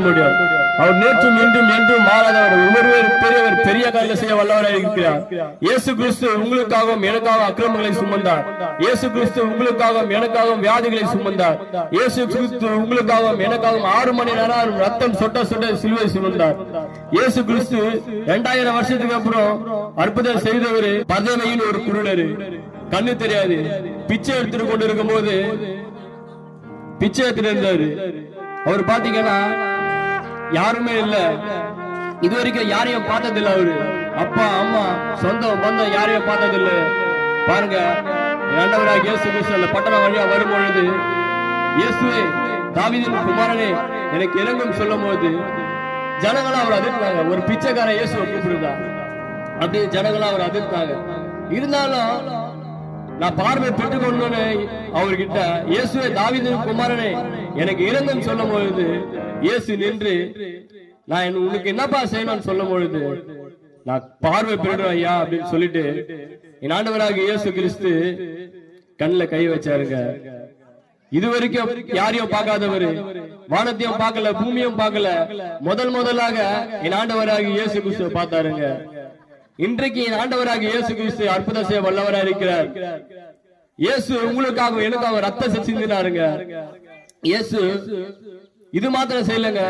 முடியும். அவர் நேற்றும் இன்றும் என்றும் மாறாதவர், ஒருவர் பெரியவர், பெரிய காரியம் செய்ய வல்லவராக இருக்கிறார். இயேசு கிறிஸ்து உங்களுக்காகவும் எனக்காகவும் அக்கிரமங்களை சுமந்தார். இயேசு கிறிஸ்து உங்களுக்காகவும் எனக்காகவும் வியாதிகளை சுமந்தார். இயேசு கிறிஸ்து உங்களுக்காகவும் எனக்காகவும் 6 மணி நேரம் ரத்தம் சொட்ட சொட்ட சிலுவை சுமந்தார். இயேசு கிறிஸ்து 2000 வருஷத்துக்கு அப்புறம் அற்புதம் செய்தவர். பதவையின் ஒரு குருடரு, கண்ணு தெரியாது, பிச்சை எடுத்துட்டு கொண்டு இருக்கும் போது பிச்சை எடுத்துட்டு இருந்தாரு. அவர் பாத்தீங்கன்னா யாருமே இல்ல, இதுவரைக்கும் யாரையும் பார்த்ததில்லை. அவரு அப்பா அம்மா சொந்தம் பந்தம் யாரையும் பார்த்ததில்லை. பாருங்க, ஆண்டவராகிய இயேசு கிறிஸ்து அந்த பட்டணம் வழியா வரும்பொழுது, இயேசுவே தாவீதின் குமாரனே எனக்கு இறங்கும் சொல்லும் போது ஜனங்களா அவர் அதிர்த்தாங்க. ஒரு பிச்சைக்காரன் இயேசுவை கூப்பிடுதா, அப்படியே ஜனங்களா அவர் அதிர்த்தாங்க. இருந்தாலும் நான் பார்வை பெற்றுக்கொள்ளணும்னு அவர்கிட்ட, இயேசுவே தாவீதின் குமாரனே எனக்கு இறங்கும் சொல்லும் பொழுது இயேசு நின்று, நான் உனக்கு என்னப்பா செய்யணும்னு சொல்லும் பொழுது, நான் பார்வை பெறுறேன் ஐயா அப்படின்னு சொல்லிட்டு என் ஆண்டவராகிய இயேசு கிறிஸ்து கண்ணுல கை வச்சாருங்க. இதுவரைக்கும் யாரையும் பார்க்காதவரு, வானத்தையும் பார்க்கல, பூமியும் பார்க்கல, முதலாக என் ஆண்டவராகிய இயேசு கிறிஸ்துவை பார்த்தாருங்க. இன்றைக்கு என் ஆண்டவராகிய இயேசு கிறிஸ்து அற்புதம் செய்ய வல்லவராக இருக்கிறார். இயேசு உங்களுக்காக எனக்காக ரத்தத்தை சிந்தினாருங்க. இயேசு இது மாத்திரம் செய்யலங்க,